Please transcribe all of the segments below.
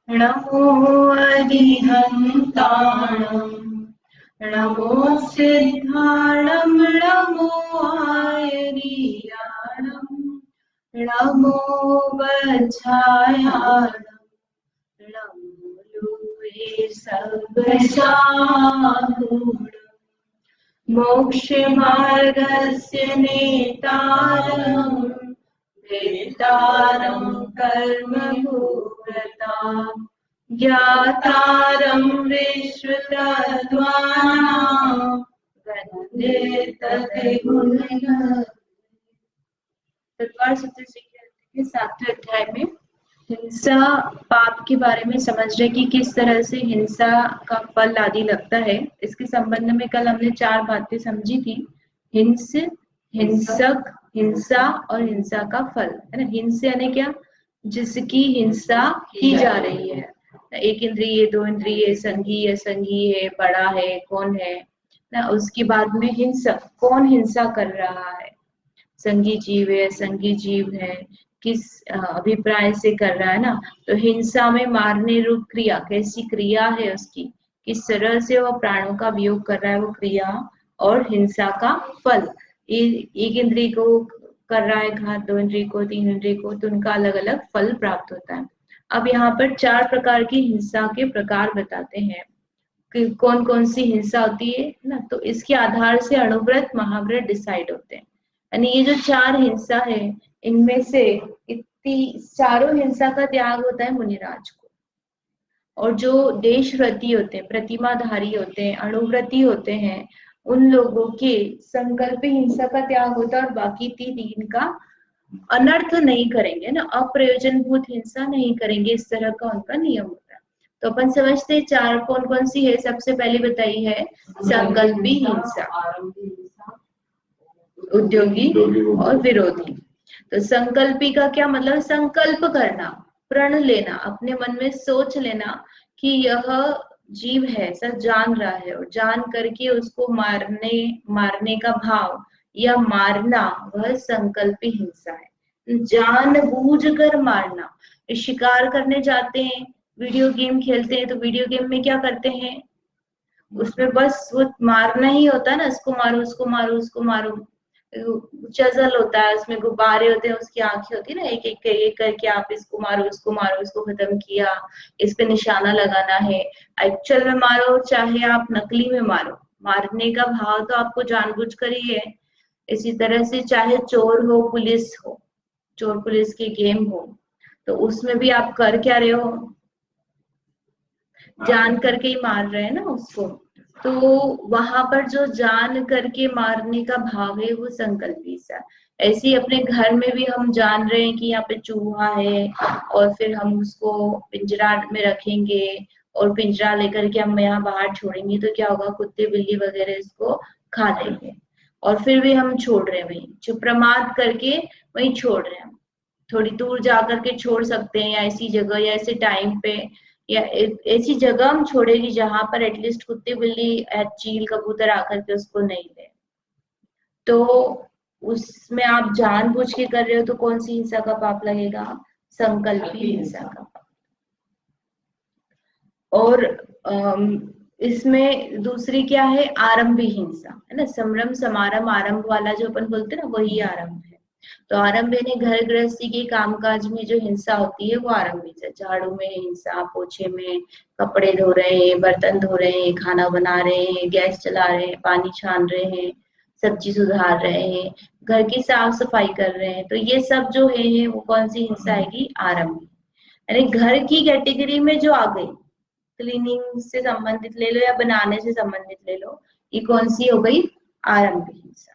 नमो अरिहन्ताणं नमो सिद्धाणं नमो आयर्याणं नमो वज्रायाणं नमो लुवे सर्वशामूढम् मोक्षमार्गस्य नेतारं वेत्तारं कर्मभूरतां ज्ञातारं विश्वतत्त्वानां वन्दे तद्गुणैः। तत्वार सूत्र के 7वें अध्याय में हिंसा पाप के बारे में समझ रहे कि किस तरह से हिंसा का फल आदि लगता है। इसके संबंध में कल हमने 4 बातें समझी थी। हिंस, हिंसक, हिंसा और हिंसा का फल, है ना। हिंस यानी क्या? जिसकी हिंसा की जा रही है। एक इंद्रिय, 2 इंद्रिय, संघीय, असंघीय, बड़ा है, कौन है ना। उसके बाद में हिंसक, कौन हिंसा कर रहा है, संघी जीव है, संघी जीव है, किस अभिप्राय से कर रहा है ना। तो हिंसा में मारने रूप क्रिया, कैसी क्रिया है उसकी, किस तरह से वह प्राणों का वियोग कर रहा है, वो क्रिया। और हिंसा का फल, एक इंद्रिय को कर रहा है घात, 2 इंद्रिय को, 3 इंद्रिय को, तो उनका अलग अलग फल प्राप्त होता है। अब यहाँ पर 4 प्रकार की हिंसा के प्रकार बताते हैं कि कौन कौन सी हिंसा होती है ना। तो इसके आधार से अणुव्रत, महाव्रत डिसाइड होते हैं। यानी ये जो 4 हिंसा है, इनमें से इतनी चारों हिंसा का त्याग होता है मुनिराज को। और जो देशव्रती होते हैं, प्रतिमाधारी होते हैं, अणुव्रती होते हैं, उन लोगों के संकल्प हिंसा का त्याग होता है और बाकी 3 का अनर्थ नहीं करेंगे ना, अप्रयोजनभूत हिंसा नहीं करेंगे, इस तरह का उनका नियम होता है। तो अपन समझते हैं 4 कौन कौन सी है। सबसे पहले बताई है संकल्पी हिंसा, उद्योगी और विरोधी। तो संकल्पी का क्या मतलब? संकल्प करना, प्रण लेना, अपने मन में सोच लेना कि यह जीव है, ऐसा जान रहा है, और जान करके उसको मारने का भाव या मारना, वह संकल्पी हिंसा है। जानबूझ कर मारना, शिकार करने जाते हैं, वीडियो गेम खेलते हैं, तो वीडियो गेम में क्या करते हैं, उसमें बस वो मारना ही होता है ना, इसको मारो, उसको मारो, उसको मारो। चजल होता है, उसमें गुब्बारे होते हैं, उसकी आंखें होती है ना, एक एक करके आप इसको मारो, इसको मारो, इसको खत्म किया, इस पे निशाना लगाना है। एक्चुअल में मारो चाहे आप नकली में मारो, मारने का भाव तो आपको जानबूझ कर ही है। इसी तरह से चाहे चोर हो, पुलिस हो, चोर पुलिस के गेम हो, तो उसमें भी आप कर क्या रहे हो, जान करके ही मार रहे हैं ना उसको। तो वहां पर जो जान करके मारने का भाव है, वो संकल्पी सा। ऐसे ही अपने घर में भी हम जान रहे हैं कि यहाँ पे चूहा है, और फिर हम उसको पिंजरा में रखेंगे, और पिंजरा लेकर के हम यहाँ बाहर छोड़ेंगे, तो क्या होगा, कुत्ते बिल्ली वगैरह इसको खा लेंगे। और फिर भी हम छोड़ रहे हैं, वही जो प्रमाद करके वही छोड़ रहे हैं हम। थोड़ी दूर जा करके छोड़ सकते हैं, या ऐसी जगह या ऐसे टाइम पे, या ऐसी जगह हम छोड़ेगी जहां पर एटलीस्ट कुत्ते बिल्ली चील कबूतर आकर के उसको नहीं ले। तो उसमें आप जानबूझ के कर रहे हो, तो कौन सी हिंसा का पाप लगेगा? संकल्पी हिंसा का पाप। और इसमें दूसरी क्या है? आरंभी हिंसा, है ना। संभ्रम समारंभ आरंभ वाला जो अपन बोलते हैं ना, वही आरंभ है। तो आरंभ यानी घर गृहस्थी के कामकाज में जो हिंसा होती है, वो आरंभी है। झाड़ू में हिंसा, पोछे में, कपड़े धो रहे हैं, बर्तन धो रहे हैं, खाना बना रहे हैं, गैस चला रहे हैं, पानी छान रहे हैं, सब्जी सुधार रहे हैं, घर की साफ सफाई कर रहे हैं, तो ये सब जो है वो कौन सी हिंसा आएगी? आरंभी। यानी घर की कैटेगरी में जो आ गई, क्लीनिंग से संबंधित ले लो या बनाने से संबंधित ले लो, ये कौन सी हो गई? आरंभिक हिंसा।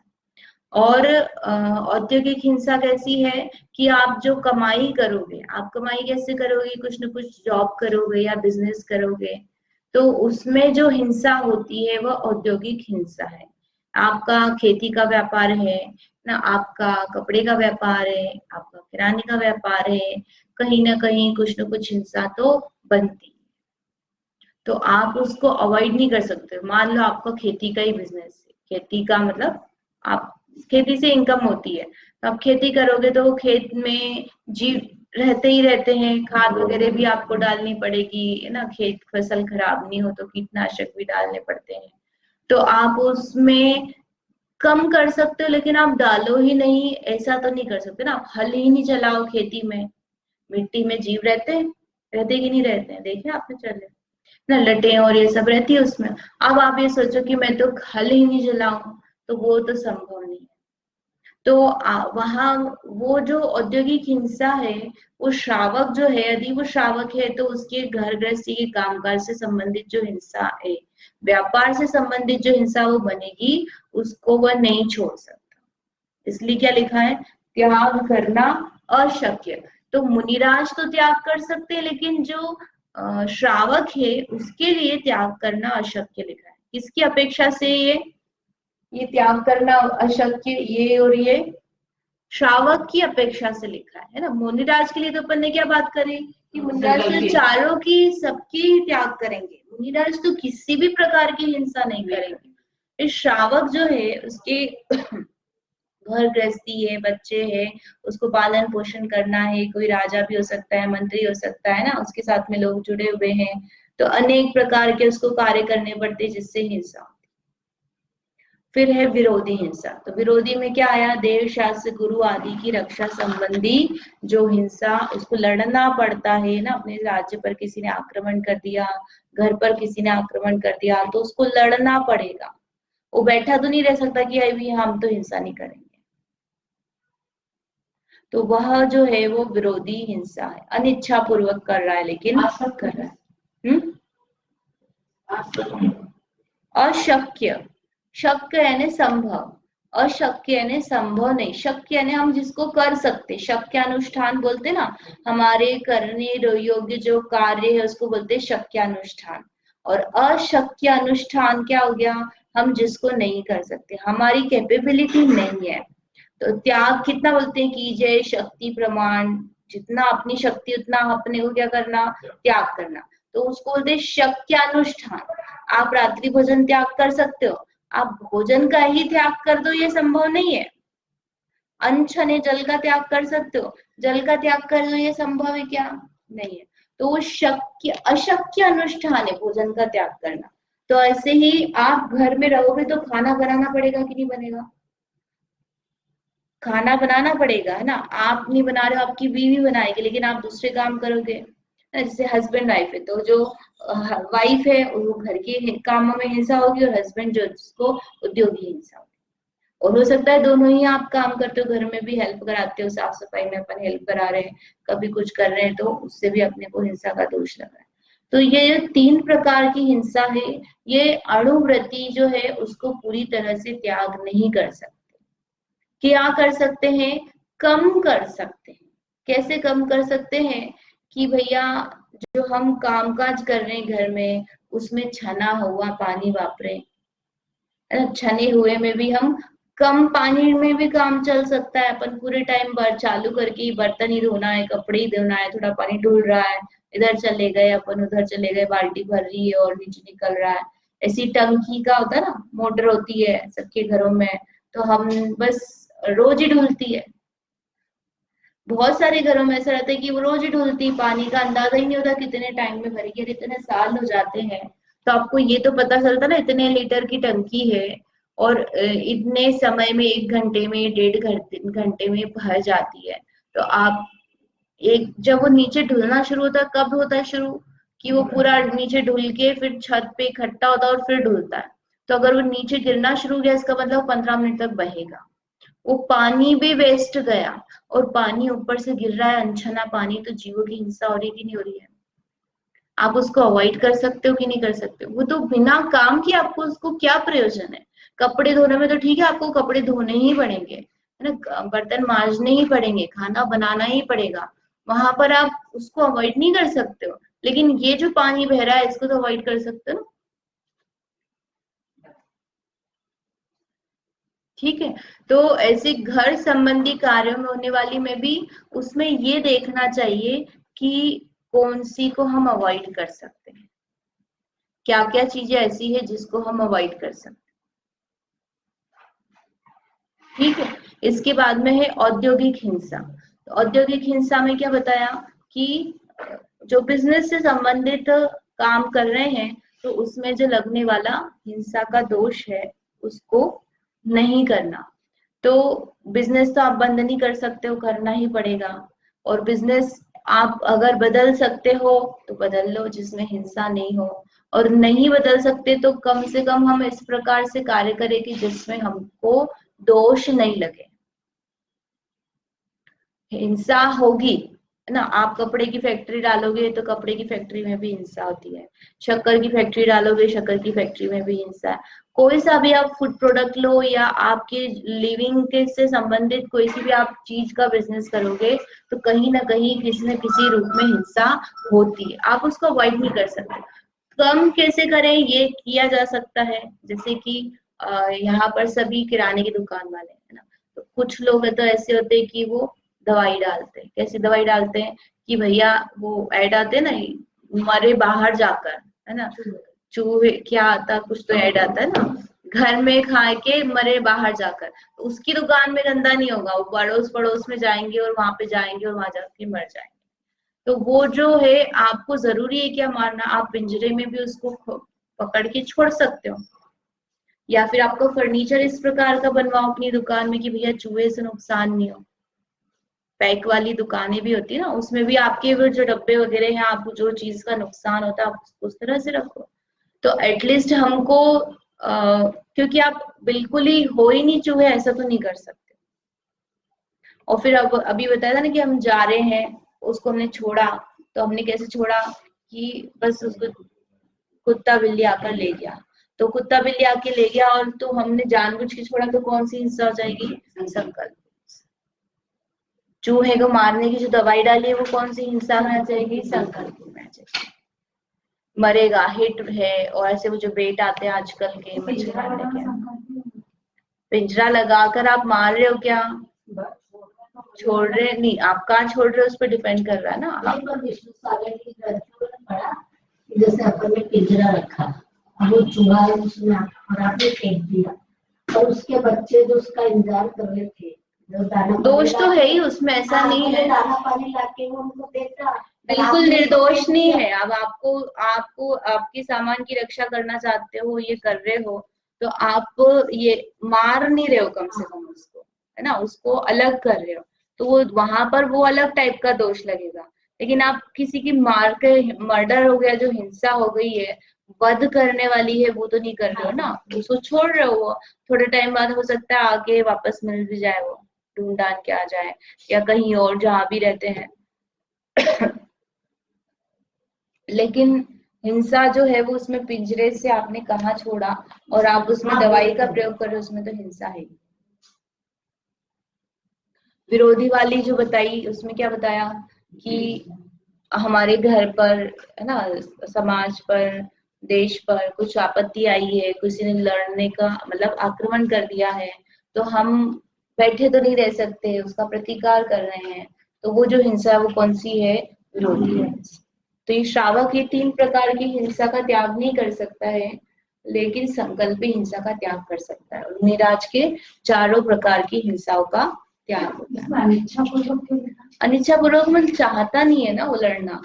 और औद्योगिक हिंसा कैसी है कि आप जो कमाई करोगे, आप कमाई कैसे करोगे? कुछ न कुछ जॉब करोगे या बिजनेस करोगे, तो उसमें जो हिंसा होती है वह औद्योगिक हिंसा है। आपका खेती का व्यापार है ना, आपका कपड़े का व्यापार है, आपका किराने का व्यापार है, कहीं ना कहीं कुछ न कुछ हिंसा तो बनती है। तो आप उसको अवॉइड नहीं कर सकते। मान लो आपका खेती का ही बिजनेस है, खेती का मतलब आप खेती से इनकम होती है, तो आप खेती करोगे तो खेत में जीव रहते ही रहते हैं। खाद वगैरह भी आपको डालनी पड़ेगी, है ना, खेत फसल खराब नहीं हो तो कीटनाशक भी डालने पड़ते हैं। तो आप उसमें कम कर सकते हो, लेकिन आप डालो ही नहीं ऐसा तो नहीं कर सकते ना। आप हल ही नहीं चलाओ खेती में, मिट्टी में जीव रहते हैं, रहते कि नहीं रहते हैं, देखिए आपने चले ना, लटे और ये सब रहती है उसमें। अब आप ये सोचो कि मैं तो हल ही नहीं चलाऊं, तो वो तो संभव नहीं है। तो वहां वो जो औद्योगिक हिंसा है, वो श्रावक जो है, यदि वो श्रावक है तो उसके घर गृहस्थी के कामकाज से संबंधित जो हिंसा है, व्यापार से संबंधित जो हिंसा वो बनेगी, उसको वह नहीं छोड़ सकता। इसलिए क्या लिखा है, त्याग करना अशक्य। तो मुनिराज तो त्याग कर सकते हैं, लेकिन जो श्रावक है उसके लिए त्याग करना अशक्य लिखा है। किसकी अपेक्षा से ये त्याग करना अशक्य, ये और ये श्रावक की अपेक्षा से लिखा है ना। मुनिराज के लिए तो अपन ने क्या बात करी कि मुनिराज तो चारों की सबकी त्याग करेंगे, मुनिराज तो किसी भी प्रकार की हिंसा नहीं करेंगे। इस श्रावक जो है उसके घर गृहस्थी है, बच्चे हैं, उसको पालन पोषण करना है, कोई राजा भी हो सकता है, मंत्री हो सकता है ना, उसके साथ में लोग जुड़े हुए हैं, तो अनेक प्रकार के उसको कार्य करने पड़ते जिससे हिंसा। फिर है विरोधी हिंसा। तो विरोधी में क्या आया, देव शास्त्र गुरु आदि की रक्षा संबंधी जो हिंसा, उसको लड़ना पड़ता है ना। अपने राज्य पर किसी ने आक्रमण कर दिया, घर पर किसी ने आक्रमण कर दिया, तो उसको लड़ना पड़ेगा। वो बैठा तो नहीं रह सकता कि अभी हम तो हिंसा नहीं करेंगे। तो वह जो है वो विरोधी हिंसा है, अनिच्छा पूर्वक कर रहा है लेकिन कर रहा है। अशक्य, शक्य यानी संभव, अशक्य यानी संभव नहीं, शक्य यानी हम जिसको कर सकते, शक्य अनुष्ठान बोलते ना, हमारे करने योग्य जो कार्य है उसको बोलते शक्य अनुष्ठान। और अशक्य अनुष्ठान क्या हो गया, हम जिसको नहीं कर सकते, हमारी कैपेबिलिटी नहीं है। तो त्याग कितना बोलते हैं, कीजिए शक्ति प्रमाण, जितना अपनी शक्ति उतना अपने को क्या करना, त्याग करना। तो उसको बोलते हैं शक्यानुष्ठान। आप रात्रि भोजन त्याग कर सकते हो, आप भोजन का ही त्याग कर दो ये संभव नहीं है। अनछने जल का त्याग कर सकते हो, जल का त्याग कर दो ये संभव है क्या, नहीं है। तो वो शक्य अशक्य अनुष्ठान है भोजन का त्याग करना। तो ऐसे ही आप घर में रहोगे तो खाना बनाना पड़ेगा कि नहीं बनेगा, खाना बनाना पड़ेगा, है ना। आप नहीं बना रहे हो, आपकी बीवी बनाएगी, लेकिन आप दूसरे काम करोगे। जैसे हस्बैंड वाइफ है, तो जो वाइफ है वो घर के कामों में हिंसा होगी, और हस्बैंड जो जिसको उद्योगी हिंसा होगी। और हो सकता है दोनों ही आप काम करते हो, घर में भी हेल्प कराते हो, साफ सफाई में अपन हेल्प करा रहे हैं, कभी कुछ कर रहे हैं, तो उससे भी अपने को हिंसा का दोष लगा है। तो ये 3 प्रकार की हिंसा है, ये अणुव्रती जो है उसको पूरी तरह से त्याग नहीं कर सकते। क्या कर सकते हैं, कम कर सकते हैं। कैसे कम कर सकते हैं कि भैया जो हम कामकाज कर रहे हैं घर में, उसमें छना हुआ पानी वापरे, छने हुए में भी हम कम पानी में भी काम चल सकता है। अपन पूरे टाइम बार चालू करके बर्तन ही धोना है, कपड़े ही धोना है, थोड़ा पानी डूल रहा है, इधर चले गए अपन, उधर चले गए, बाल्टी भर रही है और नीचे निकल रहा है। ऐसी टंकी का होता है ना, मोटर होती है सबके घरों में, तो हम बस रोज ही डुलती है। बहुत सारे घरों में ऐसा रहता है कि वो रोज ही डुलती, पानी का अंदाजा ही नहीं होता कितने टाइम में भरी है, इतने साल हो जाते हैं। तो आपको ये तो पता चलता ना, इतने लीटर की टंकी है और इतने समय में, 1 घंटे में, 1.5 घंटे में भर जाती है। तो आप एक जब वो नीचे ढुलना शुरू होता है, कब होता है शुरू, कि वो पूरा नीचे ढुल के फिर छत पे इकट्ठा होता है और फिर ढुलता है। तो अगर वो नीचे गिरना शुरू हो गया, इसका मतलब 15 मिनट तक बहेगा। वो पानी भी वेस्ट गया, और पानी ऊपर से गिर रहा है, अनछना पानी, तो जीवों की हिंसा हो रही कि नहीं हो रही है। आप उसको अवॉइड कर सकते हो कि नहीं कर सकते हो, वो तो बिना काम किए आपको उसको क्या प्रयोजन है। कपड़े धोने में तो ठीक है, आपको कपड़े धोने ही पड़ेंगे, है ना, बर्तन मांजने ही पड़ेंगे, खाना बनाना ही पड़ेगा, वहां पर आप उसको अवॉइड नहीं कर सकते हो। लेकिन ये जो पानी बह रहा है इसको तो अवॉइड कर सकते हो ना। ठीक है। तो ऐसे घर संबंधी कार्यों में होने वाली में भी, उसमें ये देखना चाहिए कि कौन सी को हम अवॉइड कर सकते हैं, क्या क्या चीजें ऐसी है जिसको हम अवॉइड कर सकते हैं। ठीक है। इसके बाद में है औद्योगिक हिंसा। औद्योगिक हिंसा में क्या बताया कि जो बिजनेस से संबंधित काम कर रहे हैं तो उसमें जो लगने वाला हिंसा का दोष है उसको नहीं करना। तो बिजनेस तो आप बंद नहीं कर सकते हो, करना ही पड़ेगा। और बिजनेस आप अगर बदल सकते हो तो बदल लो जिसमें हिंसा नहीं हो, और नहीं बदल सकते तो कम से कम हम इस प्रकार से कार्य करें कि जिसमें हमको दोष नहीं लगे। हिंसा होगी, है ना। आप कपड़े की फैक्ट्री डालोगे तो कपड़े की फैक्ट्री में भी हिंसा होती है, शक्कर की फैक्ट्री डालोगे शक्कर की फैक्ट्री में भी हिंसा है। कोई सा भी आप फूड प्रोडक्ट लो या आपके लिविंग के से संबंधित कोई सी भी आप चीज का बिजनेस करोगे तो कहीं ना कहीं किसी न किसी रूप में हिंसा होती है, आप उसको अवॉइड नहीं कर सकते। कम कैसे करें ये किया जा सकता है, जैसे कि यहाँ पर सभी किराने की दुकान वाले है ना, तो कुछ लोग तो ऐसे होते हैं कि वो दवाई डालते हैं। कैसी दवाई डालते हैं कि भैया वो ऐड आते हैं ना, मरे बाहर जाकर, है ना, चूहे क्या आता कुछ तो ऐड आता है ना, घर में खा के मरे बाहर जाकर। तो उसकी दुकान में गंदा नहीं होगा, वो पड़ोस पड़ोस में जाएंगे और वहां पे जाएंगे और वहां जाके मर जाएंगे। तो वो जो है आपको जरूरी है क्या मारना, आप पिंजरे में भी उसको पकड़ के छोड़ सकते हो। या फिर आपको फर्नीचर इस प्रकार का बनवाओ अपनी दुकान में कि भैया चूहे से नुकसान नहीं हो। पैक वाली दुकानें भी होती है ना, उसमें भी आपके वो जो डब्बे वगैरह हैं, आपको जो चीज का नुकसान होता है आप उसको उस तरह से रखो। तो एटलीस्ट हमको क्योंकि आप बिल्कुल ही हो ही नहीं चूहे ऐसा तो नहीं कर सकते। और फिर अब अभी बताया था ना कि हम जा रहे हैं, उसको हमने छोड़ा, तो हमने कैसे छोड़ा कि बस उसको कुत्ता बिल्ली आकर ले गया। तो कुत्ता बिल्ली आके ले गया और तो हमने जानबूझ के छोड़ा तो कौन सी हिंसा हो जाएगी, संकल्प। चूहे को मारने की जो दवाई डाली है वो कौन सी हिंसा में आ जाएगी, संकल्प में आ जाएगी। मरेगा, हिट है। और ऐसे वो जो बेट आते हैं आजकल के मछली मारने के, पिंजरा लगाकर आप मार रहे हो क्या, छोड़ रहे नहीं, आप कहाँ छोड़ रहे हो उस पर डिपेंड कर रहा है ना आप। जैसे अपन ने पिंजरा रखा, अब वो चूहा उसमें और आपने फेंक दिया, और उसके बच्चे जो उसका इंतजार कर रहे थे, जो दाना दोष तो है ही उसमें, ऐसा नहीं है, दाना पानी लाके वो उनको देता, बिल्कुल निर्दोष नहीं है। अब आपको आपको आपके सामान की रक्षा करना चाहते हो, ये कर रहे हो, तो आप ये मार नहीं रहे हो कम से कम उसको, है ना, उसको अलग कर रहे हो। तो वो वहां पर वो अलग टाइप का दोष लगेगा। लेकिन आप किसी की मार के, मर्डर हो गया, जो हिंसा हो गई है, वध करने वाली है, वो तो नहीं कर रहे हो ना, उसको छोड़ रहे हो। वो थोड़े टाइम बाद हो सकता है आगे वापस मिल भी जाए, वो ढूंढ ढांड के आ जाए, या कहीं और जहां भी रहते हैं। लेकिन हिंसा जो है वो उसमें पिंजरे से आपने कहाँ छोड़ा, और आप उसमें दवाई का प्रयोग कर रहे हो, उसमें तो हिंसा है। विरोधी वाली जो बताई उसमें क्या बताया कि हमारे घर पर, है ना, समाज पर, देश पर कुछ आपत्ति आई है, किसी ने लड़ने का मतलब आक्रमण कर दिया है, तो हम बैठे तो नहीं रह सकते, उसका प्रतिकार कर रहे हैं। तो वो जो हिंसा है वो कौन सी है, विरोधी है। तो ये श्रावक ये 3 प्रकार की हिंसा का त्याग नहीं कर सकता है, लेकिन संकल्पी हिंसा का त्याग कर सकता है। और निराज के चारों प्रकार की हिंसाओं का त्याग होता है। अनिच्छा पूर्वक मतलब चाहता नहीं है ना वो लड़ना,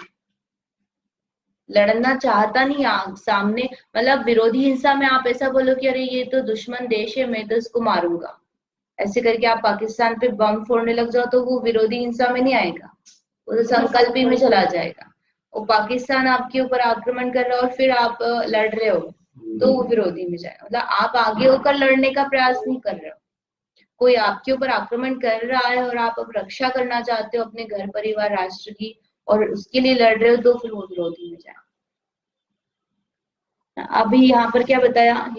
लड़ना चाहता नहीं सामने। मतलब विरोधी हिंसा में आप ऐसा बोलो कि अरे ये तो दुश्मन देश है, मैं तो इसको मारूंगा, ऐसे करके आप पाकिस्तान पे बम फोड़ने लग जाओ तो वो विरोधी हिंसा में नहीं आएगा, वो तो संकल्पी में चला जाएगा। वो पाकिस्तान आपके ऊपर आक्रमण कर रहा है और फिर आप लड़ रहे हो तो वो विरोधी में जाएगा। मतलब आप आगे होकर लड़ने का प्रयास नहीं कर रहे हो, कोई आपके ऊपर आक्रमण कर रहा है और आप अब रक्षा करना चाहते हो अपने घर परिवार राष्ट्र की, और उसके लिए लड़ रहे हो, तो फिर वो विरोधी में जाएगा। अभी यहाँ पर क्या बताया,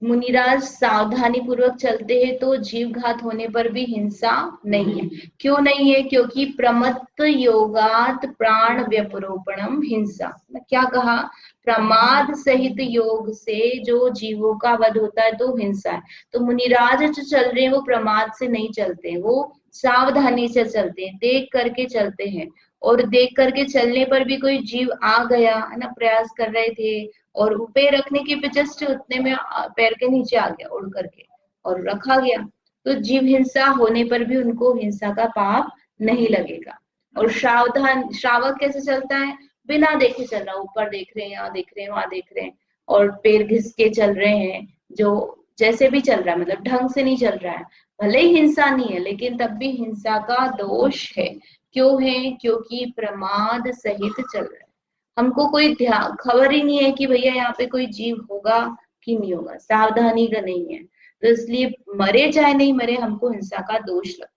मुनिराज सावधानी पूर्वक चलते हैं तो जीव घात होने पर भी हिंसा नहीं है। क्यों नहीं है, क्योंकि प्रमत्त योगात प्राण व्यपरोपणम हिंसा। क्या कहा, प्रमाद सहित योग से जो जीवों का वध होता है तो हिंसा है। तो मुनिराज जो चल रहे हैं वो प्रमाद से नहीं चलते हैं, वो सावधानी से चलते हैं, देख करके चलते हैं। और देख करके चलने पर भी कोई जीव आ गया, है ना, प्रयास कर रहे थे और पैर रखने के पे जस्ट उतने में पैर के नीचे आ गया उड़ करके और रखा गया, तो जीव हिंसा होने पर भी उनको हिंसा का पाप नहीं लगेगा। और श्रावक कैसे चलता है? बिना देखे चल रहा, ऊपर देख रहे हैं, यहाँ देख रहे हैं, वहां देख रहे हैं, और पैर घिस के चल रहे हैं, जो जैसे भी चल रहा है, मतलब ढंग से नहीं चल रहा है। भले ही हिंसा नहीं है, लेकिन तब भी हिंसा का दोष है। क्यों है? क्योंकि प्रमाद सहित चल रहा है। हमको कोई ध्यान खबर ही नहीं है कि भैया यहाँ पे कोई जीव होगा कि नहीं होगा, सावधानी का नहीं है, तो इसलिए मरे चाहे नहीं मरे, हमको हिंसा का दोष लगता है।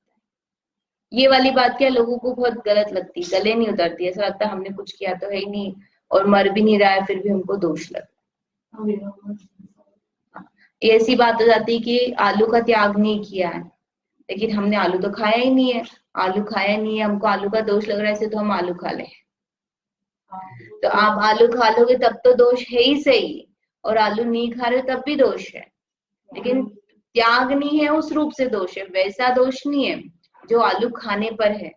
ये वाली बात क्या लोगों को बहुत गलत लगती है, गले नहीं उतरती, ऐसा लगता है हमने कुछ किया तो है ही नहीं, और मर भी नहीं रहा है, फिर भी हमको दोष लगता है। ये ऐसी बात हो जाती है कि आलू का त्याग नहीं किया है, लेकिन हमने आलू तो खाया ही नहीं है, आलू खाया नहीं है, हमको आलू का दोष लग रहा है, ऐसे तो हम आलू खा लें। तो आप आलू खा लोगे तब तो दोष है ही सही, और आलू नहीं खा रहे तब भी दोष है, लेकिन त्याग नहीं है उस रूप से दोष है, वैसा दोष नहीं है जो आलू खाने पर है।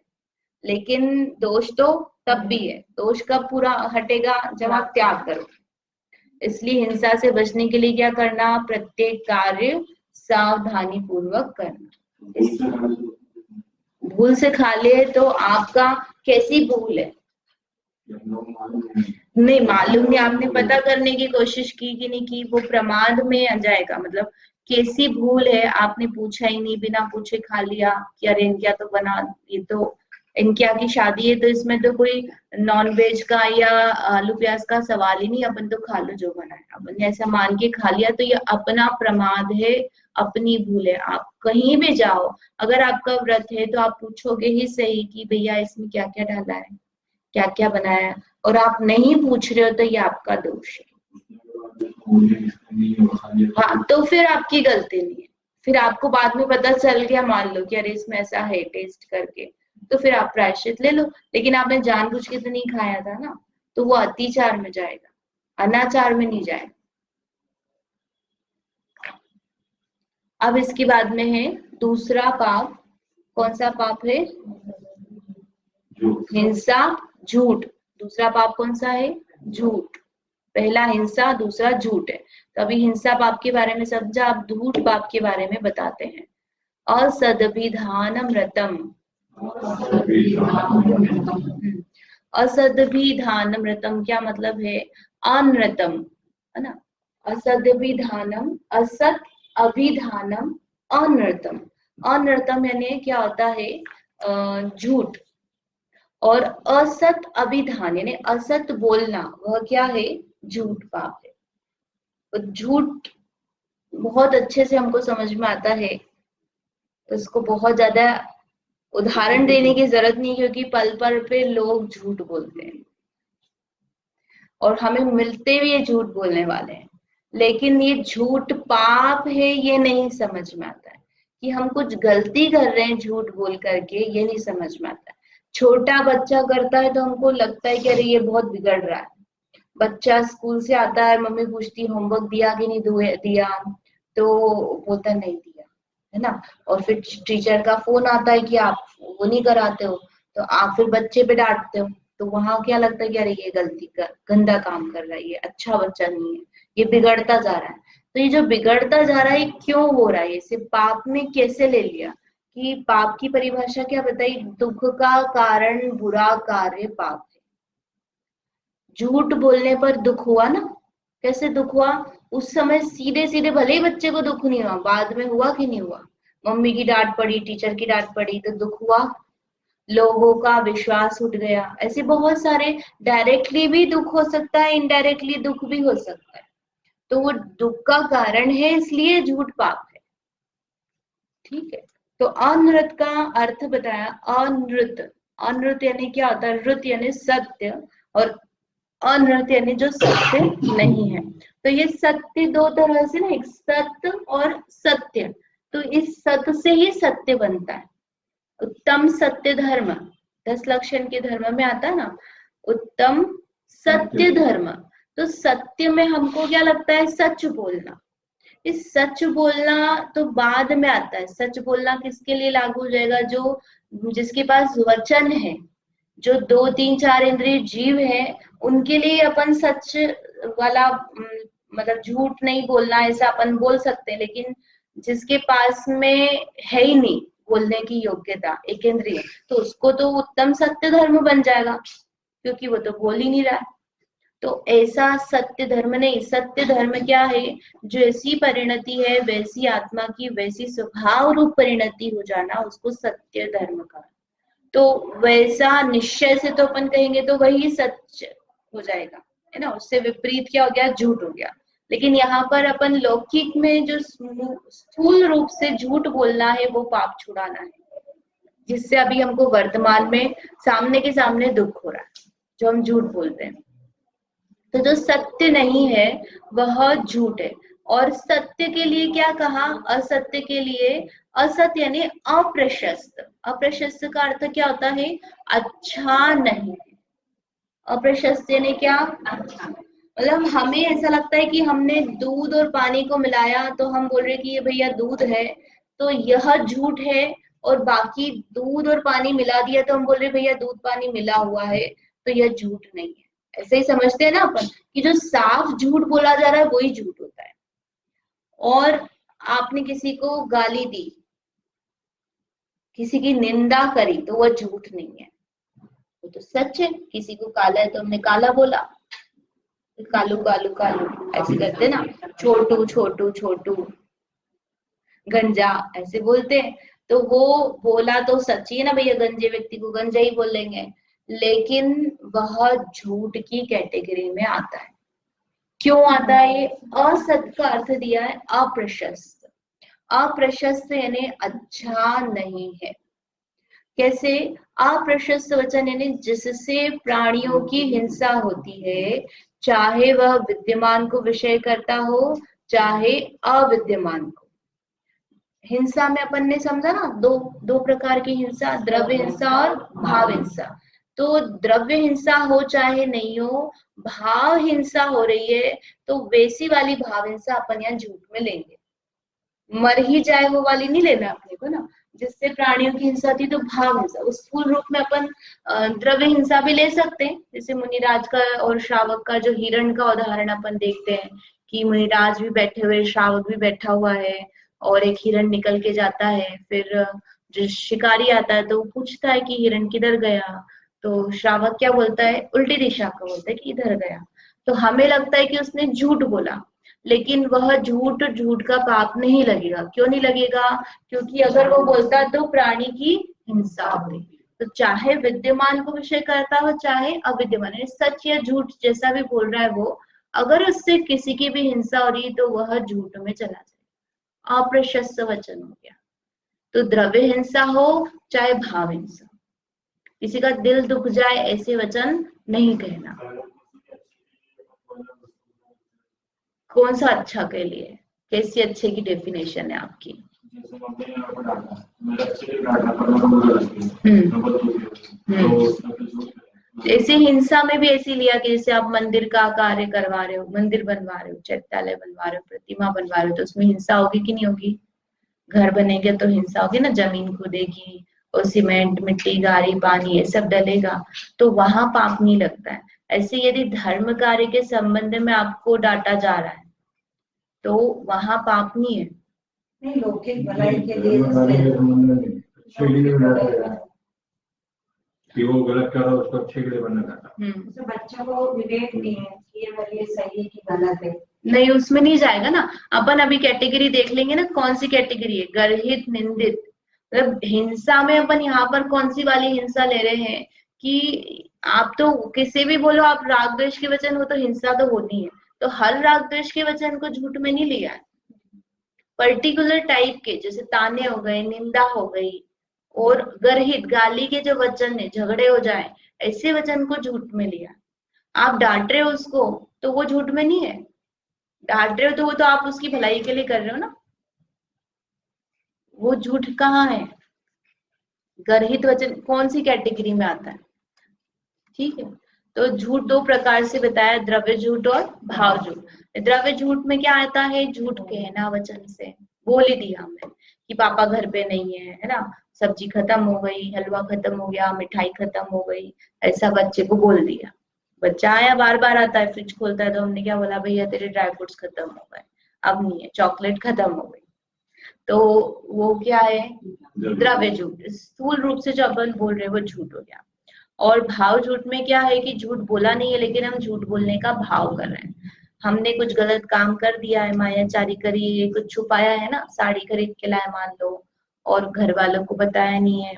लेकिन दोष तो तब भी है। दोष कब पूरा हटेगा? जब आप त्याग करो। इसलिए हिंसा से बचने के लिए क्या करना? प्रत्येक कार्य सावधानी पूर्वक करना। भूल से खा ले तो आपका कैसी भूल है? नहीं मालूम नहीं, आपने पता करने की कोशिश की कि नहीं की, वो प्रमाद में आ जाएगा। मतलब कैसी भूल है, आपने पूछा ही नहीं, बिना पूछे खा लिया कि अरे इनके यहाँ तो बना, ये तो इनके यहाँ की शादी है, तो इसमें तो कोई नॉन वेज का या आलू प्याज का सवाल ही नहीं, अपन तो खा लो जो बना है। अपन ने ऐसा मान के खा लिया तो ये अपना प्रमाद है, अपनी भूल है। आप कहीं भी जाओ, अगर आपका व्रत है तो आप पूछोगे ही सही कि भैया इसमें क्या क्या डाला है, क्या क्या बनाया है, और आप नहीं पूछ रहे हो तो ये आपका दोष है। हाँ, तो फिर आपकी गलती नहीं है। फिर आपको बाद में पता चल गया, मान लो कि अरे इसमें ऐसा है, टेस्ट करके, तो फिर आप प्रायश्चित ले लो। लेकिन आपने जानबूझ के तो नहीं खाया था ना, तो वो अतिचार में जाएगा, अनाचार में नहीं जाएगा। अब इसके बाद में है दूसरा पाप। कौन सा पाप है? हिंसा, झूठ। दूसरा पाप कौन सा है? झूठ। पहला हिंसा, दूसरा झूठ है। तो अभी हिंसा पाप के बारे में समझा, अब झूठ पाप के बारे में बताते हैं। असदभिधानमृतम। असदभिधानमृतम क्या मतलब है? अनृतम, है ना? असदभिधानम, असत अभिधानम, अनृतम। अनृतम यानी क्या होता है? झूठ। और असत अभिधान यानी असत बोलना, वह क्या है? झूठ पाप है। तो झूठ बहुत अच्छे से हमको समझ में आता है, तो इसको बहुत ज्यादा उदाहरण देने की जरूरत नहीं, क्योंकि पल पल पे लोग झूठ बोलते हैं और हमें मिलते भी ये झूठ बोलने वाले हैं। लेकिन ये झूठ पाप है ये नहीं समझ में आता है, कि हम कुछ गलती कर रहे हैं झूठ बोल करके, ये नहीं समझ में आता है। छोटा बच्चा करता है तो हमको लगता है कि अरे ये बहुत बिगड़ रहा है। बच्चा स्कूल से आता है, मम्मी पूछती होमवर्क दिया कि नहीं दिया, तो बोलता नहीं दिया, है ना? और फिर टीचर का फोन आता है कि आप वो नहीं कराते हो, तो आप फिर बच्चे पे डांटते हो। तो वहां क्या लगता है कि अरे ये गलती कर, गंदा काम कर रहा है, ये अच्छा बच्चा नहीं है, ये बिगड़ता जा रहा है। तो ये जो बिगड़ता जा रहा है क्यों हो रहा है, इसे पाप में कैसे ले लिया? कि पाप की परिभाषा क्या बताई? दुख का कारण बुरा कार्य पाप है। झूठ बोलने पर दुख हुआ ना? कैसे दुख हुआ? उस समय सीधे सीधे भले ही बच्चे को दुख नहीं हुआ, बाद में हुआ कि नहीं हुआ? मम्मी की डांट पड़ी, टीचर की डांट पड़ी, तो दुख हुआ। लोगों का विश्वास उठ गया। ऐसे बहुत सारे, डायरेक्टली भी दुख हो सकता है, इनडायरेक्टली दुख भी हो सकता है। तो वो दुख का कारण है, इसलिए झूठ पाप है। ठीक है। तो अनृत का अर्थ बताया। अनृत, अनृत यानी क्या होता है? ऋत यानी सत्य, और अनृत यानी जो सत्य नहीं है। तो ये सत्य दो तरह से ना, एक सत्य और सत्य। तो इस सत्य से ही सत्य बनता है। उत्तम सत्य धर्म, 10 लक्षण के धर्म में आता है ना, उत्तम सत्य धर्म। तो सत्य में हमको क्या लगता है? सच बोलना। इस सच बोलना तो बाद में आता है। सच बोलना किसके लिए लागू हो जाएगा? जो जिसके पास वचन है, जो 2 3 4 इंद्रिय जीव है, उनके लिए अपन सच वाला मतलब झूठ नहीं बोलना, ऐसा अपन बोल सकते हैं। लेकिन जिसके पास में है ही नहीं, बोलने की योग्यता, एक इंद्रिय, तो उसको तो उत्तम सत्य धर्म बन जाएगा, क्योंकि वो तो बोल ही नहीं रहा है। तो ऐसा सत्य धर्म नहीं, सत्य धर्म क्या है, जैसी परिणति है वैसी आत्मा की वैसी स्वभाव रूप परिणति हो जाना, उसको सत्य धर्म का। तो वैसा निश्चय से तो अपन कहेंगे तो वही सच हो जाएगा, है ना। उससे विपरीत क्या हो गया, झूठ हो गया। लेकिन यहाँ पर अपन लौकिक में जो स्थूल रूप से झूठ बोलना है वो पाप छुड़ाना है, जिससे अभी हमको वर्तमान में सामने के सामने दुख हो रहा है, जो हम झूठ बोलते हैं। तो जो सत्य नहीं है वह झूठ है। और सत्य के लिए क्या कहा, असत्य के लिए, असत्य यानी अप्रशस्त। अप्रशस्त का अर्थ क्या होता है, अच्छा नहीं। अप्रशस्त यानी क्या, अच्छा, मतलब हमें ऐसा लगता है कि हमने दूध और पानी को मिलाया तो हम बोल रहे कि ये भैया दूध है, तो यह झूठ है। और बाकी दूध और पानी मिला दिया तो हम बोल रहे भैया दूध पानी मिला हुआ है, तो यह झूठ नहीं है। ऐसे ही समझते हैं ना अपन कि जो साफ झूठ बोला जा रहा है वही झूठ होता है। और आपने किसी को गाली दी, किसी की निंदा करी, तो वह झूठ नहीं है, वो तो सच है। किसी को काला है तो हमने काला बोला, कालू कालू कालू ऐसे करते ना, छोटू छोटू छोटू, गंजा ऐसे बोलते हैं। तो वो बोला तो सच ही है ना भैया, गंजे व्यक्ति को गंजा ही बोलेंगे, लेकिन वह झूठ की कैटेगरी में आता है। क्यों आता है, असत का अर्थ दिया है अप्रशस्त। अप्रशस्त यानी अच्छा नहीं है। कैसे, अप्रशस्त वचन यानी जिससे प्राणियों की हिंसा होती है, चाहे वह विद्यमान को विषय करता हो चाहे अविद्यमान को। हिंसा में अपन ने समझा ना, दो प्रकार की हिंसा, द्रव्य हिंसा और भाव हिंसा। तो द्रव्य हिंसा हो चाहे नहीं हो, भाव हिंसा हो रही है, तो वैसी वाली भाव हिंसा अपन यहाँ झूठ में लेंगे। मर ही जाए वो वाली नहीं लेना अपने को ना, जिससे प्राणियों की हिंसा थी, तो भाव हिंसा। उस स्थूल रूप में अपन द्रव्य हिंसा भी ले सकते हैं, जैसे मुनिराज का और श्रावक का जो हिरण का उदाहरण अपन देखते हैं कि मुनिराज भी बैठे हुए, श्रावक भी बैठा हुआ है, और एक हिरण निकल के जाता है। फिर जो शिकारी आता है तो वो पूछता है कि हिरण किधर गया, तो श्रावक क्या बोलता है, उल्टी दिशा का बोलता है कि इधर गया। तो हमें लगता है कि उसने झूठ बोला, लेकिन वह झूठ झूठ का पाप नहीं लगेगा। क्यों नहीं लगेगा, क्योंकि अगर वो बोलता तो प्राणी की हिंसा होती। तो चाहे विद्यमान को विषय करता हो चाहे अविद्यमान, सच या झूठ जैसा भी बोल रहा है वो, अगर उससे किसी की भी हिंसा हो रही तो वह झूठ में चला जाए, अप्रशस्त वचन हो गया। तो द्रव्य हिंसा हो चाहे भाव हिंसा, किसी का दिल दुख जाए ऐसे वचन नहीं कहना। कौन सा अच्छा के लिए, कैसी अच्छे की डेफिनेशन है आपकी। ऐसे हिंसा में भी ऐसी लिया कि जैसे आप मंदिर का कार्य करवा रहे हो, मंदिर बनवा रहे हो, चैत्यालय बनवा रहे हो, प्रतिमा बनवा रहे हो, तो उसमें हिंसा होगी कि नहीं होगी। घर बनेंगे तो हिंसा होगी ना, जमीन खुदेगी और सीमेंट मिट्टी गाड़ी पानी ये सब डलेगा, तो वहां पाप नहीं लगता है। ऐसे यदि धर्म कार्य के संबंध में आपको डांटा जा रहा है तो वहां पाप नहीं है। नहीं, लौकिक भलाई के लिए कि वो गलत कर रहा है उसको अच्छे के लिए बनना चाहता है। तो बच्चों को विवेक नहीं है कि ये मेरे लिए सही है कि गलत है। नहीं, उसमें नहीं जाएगा ना। अपन अभी कैटेगरी देख लेंगे ना, कौन सी कैटेगरी है, गर्हित निंदित। मतलब हिंसा में अपन यहाँ पर कौन सी वाली हिंसा ले रहे हैं कि आप तो किसी भी बोलो, आप राग द्वेष के वचन हो तो हिंसा तो होनी है, तो हर राग द्वेष के वचन को झूठ में नहीं लिया है। पर्टिकुलर टाइप के, जैसे ताने हो गए, निंदा हो गई, और गर्हित गाली के जो वचन है, झगड़े हो जाए, ऐसे वचन को झूठ में लिया। आप डांट रहे हो उसको तो वो झूठ में नहीं है, डांट रहे हो तो वो तो आप उसकी भलाई के लिए कर रहे हो ना, वो झूठ कहाँ है। गर्हित वचन कौन सी कैटेगरी में आता है, ठीक है। तो झूठ दो प्रकार से बताया, द्रव्य झूठ और भाव झूठ। द्रव्य झूठ में क्या आता है, झूठ कहना वचन से, बोल ही दिया हमने कि पापा घर पे नहीं है ना, सब्जी खत्म हो गई, हलवा खत्म हो गया, मिठाई खत्म हो गई, ऐसा बच्चे को बोल दिया। बच्चा आया बार बार आता है, फ्रिज खोलता है तो हमने क्या बोला, भैया तेरे ड्राई फ्रूट्स खत्म हो गए, अब नहीं है, चॉकलेट खत्म हो गई। तो वो क्या है, द्रव्य झूठ। स्थूल रूप से जो अपन बोल रहे हैं वो झूठ हो गया। और भाव झूठ में क्या है कि झूठ बोला नहीं है लेकिन हम झूठ बोलने का भाव कर रहे हैं। हमने कुछ गलत काम कर दिया है, मायाचारी करी है, कुछ छुपाया है ना, साड़ी खरीद के लाए मान लो और घर वालों को बताया नहीं है,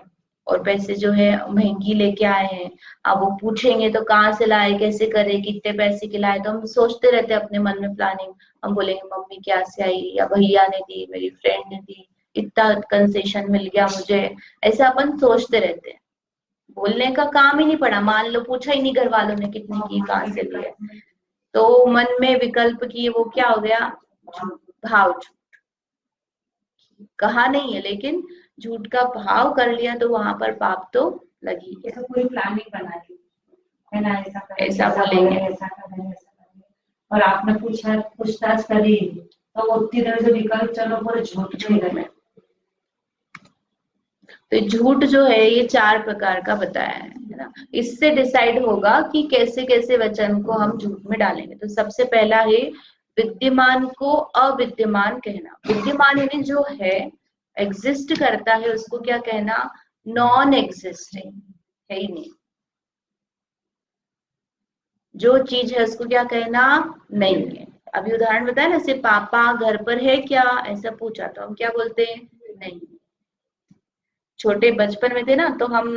और पैसे जो है महंगी लेके आए हैं, अब वो पूछेंगे तो कहाँ से लाए, कैसे करे, कितने पैसे के लाए, तो हम सोचते रहते हैं अपने मन में प्लानिंग। हम बोलेंगे मम्मी क्या से आई, या भैया ने दी, मेरी फ्रेंड ने दी, इतना कंसेशन मिल गया मुझे, ऐसा अपन सोचते रहते हैं। बोलने का काम ही नहीं पड़ा, मान लो पूछा ही नहीं घर वालों ने कितने की, कहाँ से लिए, तो मन में विकल्प की वो क्या हो गया, भाव झूठ। कहा नहीं है लेकिन झूठ का भाव कर लिया तो वहां पर पाप तो लगी है। पूरी प्लानिंग बना ली है ना, ऐसा करेंगे, ऐसा बोलेंगे, ऐसा करेंगे, और आपने पूछताछ करी तो उतनी देर से विकल्प चलो पूरे झूठ में। तो झूठ जो है ये 4 प्रकार का बताया है ना। इससे डिसाइड होगा कि कैसे कैसे वचन को हम झूठ में डालेंगे। तो सबसे पहला है विद्यमान को अविद्यमान कहना। विद्यमान यानी जो है, एग्जिस्ट करता है, उसको क्या कहना, नॉन एग्जिस्टिंग, है ही नहीं। जो चीज है उसको क्या कहना, नहीं है। अभी उदाहरण बताया ना, सिर्फ पापा घर पर है क्या, ऐसा पूछा तो हम क्या बोलते हैं, नहीं। छोटे बचपन में थे ना तो हम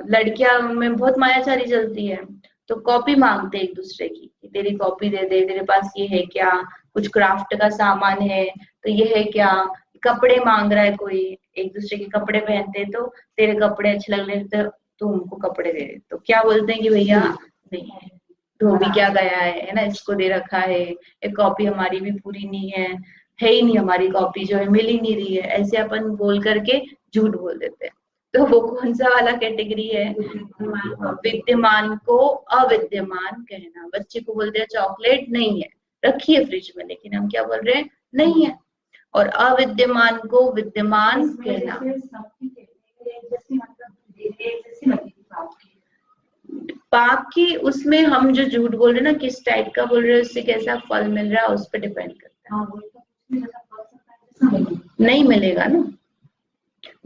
लड़कियां में बहुत मायाचारी चलती है, तो कॉपी मांगते एक दूसरे की, तेरी कॉपी दे दे, तेरे पास ये है क्या, कुछ क्राफ्ट का सामान है तो ये है क्या, कपड़े मांग रहा है कोई, एक दूसरे के कपड़े पहनते तो तेरे कपड़े अच्छे लग रहे तो तू उनको कपड़े दे दे, तो क्या बोलते हैं कि भैया नहीं है, धोबी क्या गया है ना, इसको दे रखा है, एक कॉपी हमारी भी पूरी नहीं है ही नहीं, हमारी कॉपी जो है मिल ही नहीं रही है, ऐसे अपन बोल करके झूठ बोल देते हैं। तो वो कौन सा वाला कैटेगरी है, विद्यमान को अविद्यमान कहना। बच्चे को बोलते हैं चॉकलेट नहीं है, रखी है फ्रिज में, लेकिन हम क्या बोल रहे हैं, नहीं है। और अविद्यमान को विद्यमान कहना। पाप की उसमें हम जो झूठ बोल रहे हैं ना, किस टाइप का बोल रहे हैं, उससे कैसा फल मिल रहा है उस पर डिपेंड करता है। नहीं मिलेगा ना,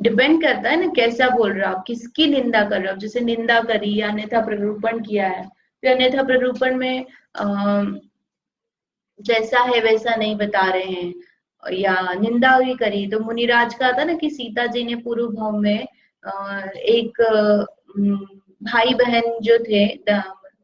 डिपेंड करता है ना कैसा बोल रहे हो आप, किसकी निंदा कर रहे हो। जैसे निंदा करी या अन्यथा प्ररूपण किया है, तो अन्यथा प्ररूपण में जैसा है वैसा नहीं बता रहे हैं, या निंदा भी करी। तो मुनिराज का था ना कि सीता जी ने पूर्व भाव में एक भाई बहन जो थे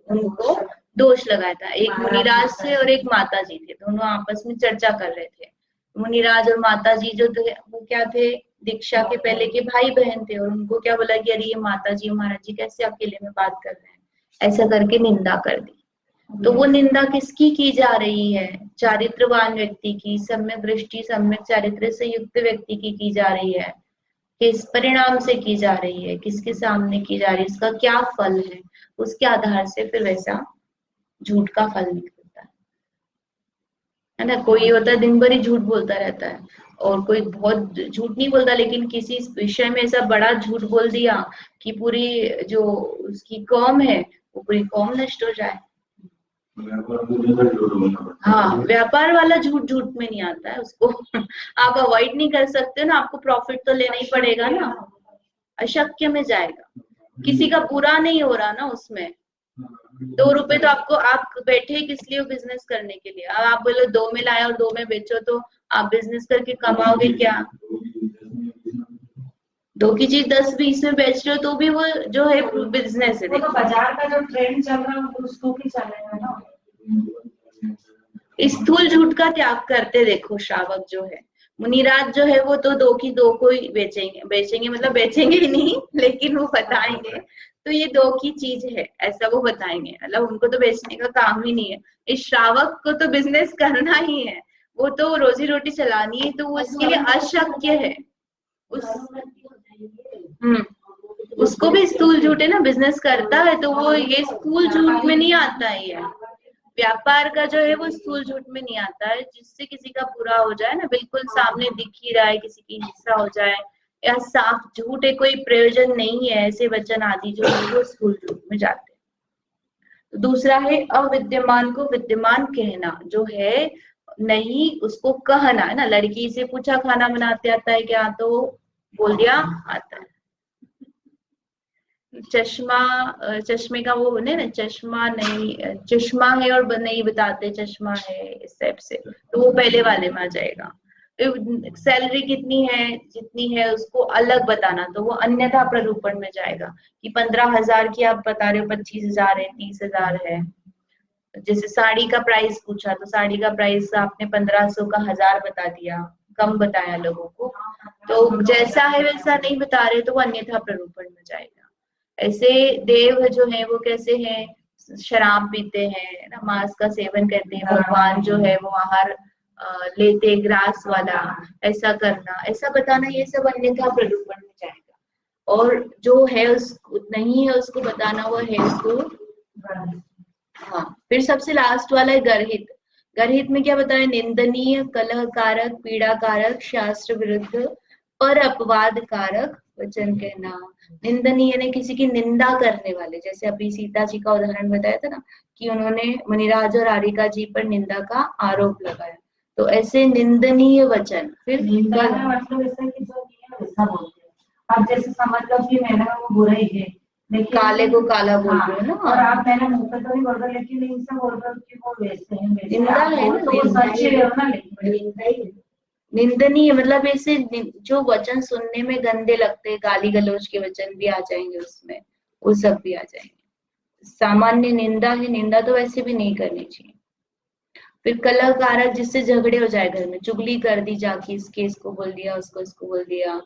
उनको दोष लगाया था, एक मुनिराज से और एक माता जी थे, दोनों आपस में चर्चा कर रहे थे। मुनिराज और माता जी जो थे वो क्या थे, दीक्षा के पहले के भाई बहन थे, और उनको क्या बोला कि अरे ये माता जी महाराज जी कैसे अकेले में बात कर रहे हैं, ऐसा करके निंदा कर दी। तो वो निंदा किसकी की जा रही है, चारित्रवान व्यक्ति की, सम्यक दृष्टि सम्यक चारित्र से युक्त व्यक्ति की जा रही है। किस परिणाम से की जा रही है, किसके सामने की जा रही है, इसका क्या फल है, उसके आधार से फिर वैसा झूठ का फल निकलता है ना। कोई होता है दिन भर ही झूठ बोलता रहता है, और कोई बहुत झूठ नहीं बोलता लेकिन किसी विषय में ऐसा बड़ा झूठ बोल दिया कि पूरी जो उसकी कौम है वो पूरी कौम नष्ट हो जाए। हाँ, व्यापार वाला झूठ झूठ में नहीं आता है, उसको आप अवॉइड नहीं कर सकते ना, आपको प्रॉफिट तो लेना ही पड़ेगा ना, अशक्य में जाएगा। किसी का बुरा नहीं हो रहा ना उसमें, 2 रुपए तो आपको, आप बैठे किस लिए बिजनेस करने के लिए, अब आप बोलो 2 में लाए और 2 में बेचो, तो आप बिजनेस करके कमाओगे क्या। 2 की चीज 10-20 में बेच रहे हो तो भी वो जो है बिजनेस है। तो बाजार का जो ट्रेंड चल रहा है उसको भी चलेगा ना। स्थूल झूठ का त्याग करते देखो श्रावक जो है, मुनिराज जो है वो तो 2 की 2 को ही बेचेंगे मतलब बेचेंगे ही नहीं लेकिन वो बताएंगे तो ये 2 की चीज है, ऐसा वो बताएंगे, मतलब उनको तो बेचने का काम ही नहीं है। इस श्रावक को तो बिजनेस करना ही है, वो तो रोजी रोटी चलानी है, तो वो उसके लिए अशक्य है। उसको भी स्थूल झूठ है ना, बिजनेस करता है तो वो ये स्थूल झूठ में नहीं आता है। ये व्यापार का जो है वो स्थूल झूठ में नहीं आता है, जिससे किसी का बुरा हो जाए ना, बिल्कुल सामने दिख ही रहा है, किसी की हिंसा हो जाए, या साफ झूठ है, कोई प्रयोजन नहीं है, ऐसे वचन आदि जो है वो स्थूल झूठ में जाते हैं। तो दूसरा है अविद्यमान को विद्यमान कहना, जो है नहीं, उसको कहना है ना। लड़की से पूछा खाना बनाते आता है क्या, तो बोल दिया आता है। चश्मा, चश्मे का वो बने ना, चश्मा नहीं, चश्मा है और नहीं बताते चश्मा है, इस टाइप से, तो वो पहले वाले में आ जाएगा। सैलरी कितनी है, जितनी है उसको अलग बताना, तो वो अन्यथा प्ररूपण में जाएगा। कि 15,000 की आप बता रहे हो, 25,000 है, 30,000 है। जैसे साड़ी का प्राइस पूछा, तो साड़ी का प्राइस आपने 1500 का 1000 बता दिया, कम बताया लोगों को। तो जैसा है वैसा नहीं बता रहे, तो वो अन्यथा प्ररूपण में जाएगा। ऐसे देव जो है वो कैसे हैं, शराब पीते हैं ना, मांस का सेवन करते हैं। भगवान जो है वो आहार लेते, ग्रास वाला, ऐसा करना, ऐसा बताना, ये सब अन्यथा प्ररूपण में जाएगा। और जो है उस नहीं है उसको बताना, वो है उसको। हाँ, फिर सबसे लास्ट वाला है गर्हित। गर्हित में क्या बताया, निंदनीय, कलह कारक, पीड़ा कारक, शास्त्र विरुद्ध, पर अपवाद कारक वचन कहना। निंदनीय ने किसी की निंदा करने वाले, जैसे अभी सीता जी का उदाहरण बताया था ना, कि उन्होंने मुनिराज और आरिका जी पर निंदा का आरोप लगाया, तो ऐसे निंदनीय वचन। फिर निंदा का मतलब ऐसा कि जो नहीं है वैसा बोलते हैं। अब जैसे समझ लो कि मैंने वो बुरा ही है, लेकिन काले को काला बोल रहे हो ना, और आप मैंने मुंह पे तो नहीं बोल रहा, लेकिन इनसे बोल रहा कि वो वैसे हैं, वैसे निंदा आप है बोल ना, तो वो सच ही है ना, लेकिन निंदा ही है। निंदनीय मतलब ऐसे जो वचन सुनने में गंदे लगते हैं, गाली गलौज के वचन भी आ जाएंगे उसमें, वो सब भी आ जाएंगे। सामान्य निंदा है, निंदा तो वैसे भी नहीं करनी चाहिए। फिर कलह कारक, जिससे झगड़े हो जाए घर में, चुगली कर दी जाके, इसके इसको बोल दिया, उसको इसको बोल दिया,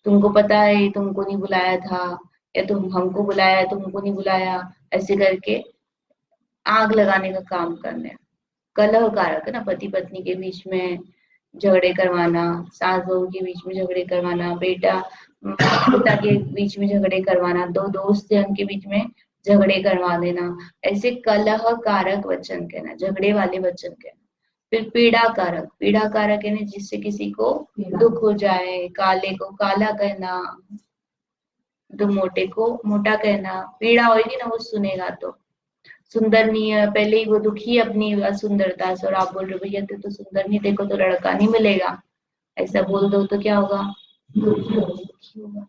तुमको पता है तुमको नहीं बुलाया था, या तुम हमको बुलाया, तुमको नहीं बुलाया, ऐसे करके आग लगाने का काम करने। कलह कारक है ना, पति पत्नी के बीच में झगड़े करवाना, सास बहू के बीच में झगड़े करवाना, बेटा पिता के बीच में झगड़े करवाना, दो दोस्त हैं उनके बीच में झगड़े करवा देना, ऐसे कलह कारक वचन कहना, झगड़े वाले वचन कहना। फिर पीड़ा कारक, पीड़ा कारक है जिससे किसी को दुख हो जाए, काले को काला कहना, तो मोटे को मोटा कहना, पीड़ा होगी ना वो सुनेगा तो। सुंदर नहीं है, पहले ही वो दुखी है अपनी असुंदरता से, और आप बोल रहे हो भैया तू तो सुंदर नहीं, देखो तो लड़का नहीं मिलेगा, ऐसा बोल दो तो क्या होगा, दुखी होगा।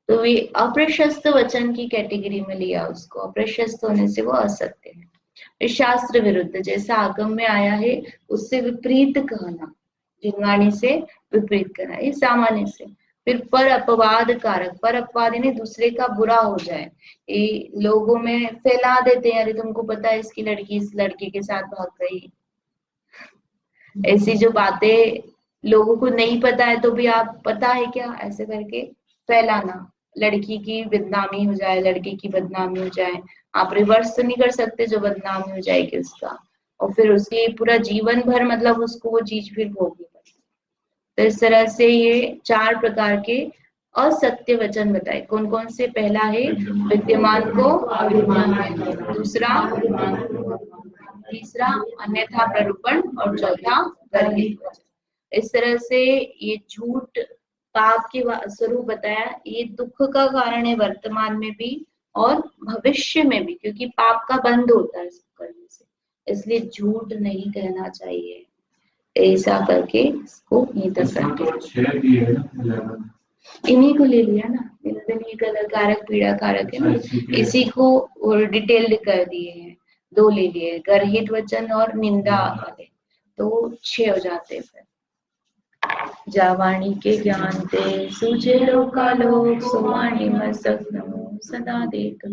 तो ये अप्रशस्त वचन की कैटेगरी में लिया उसको, अप्रशस्त होने से वो असत्य है। फिर शास्त्र विरुद्ध, जैसा आगम में आया है उससे विपरीत कहना, जिंगाणी से विपरीत कहना, ये सामान्य से। फिर पर अपवाद कारक, पर अपवाद यानी दूसरे का बुरा हो जाए, ये लोगों में फैला देते हैं, अरे तुमको पता है इसकी लड़की इस लड़के के साथ भाग गई, ऐसी जो बातें लोगों को नहीं पता है तो भी आप पता है क्या, ऐसे करके फैलाना, लड़की की बदनामी हो जाए, लड़के की बदनामी हो जाए। आप रिवर्स तो नहीं कर सकते जो बदनामी हो जाएगी उसका, और फिर उसके पूरा जीवन भर मतलब उसको वो चीज फिर भोगनी पड़ेगी। तो इस तरह से ये 4 प्रकार के असत्य वचन बताए। कौन कौन से, पहला है विद्यमान को अविद्यमान, दूसरा, तीसरा अन्यथा प्ररूपण, और चौथा गर्हित वचन। इस तरह से ये झूठ पाप के स्वरूप बताया, ये दुख का कारण है वर्तमान में भी और भविष्य में भी, क्योंकि पाप का बंध होता है करने से, इसलिए झूठ नहीं कहना चाहिए। ऐसा करके इसको नहीं तक इन्हीं को ले लिया ना, निंदनीय, कलह कारक, पीड़ा कारक है ना, इसी को डिटेल्ड कर दिए हैं, 2 ले लिए, गर्हित वचन और निंदा वाले, तो 6 हो जाते हैं। फिर जावाणी के ज्ञान ते सूझे लोकालोक, सुवाणी मस्तक नमो सदा देत।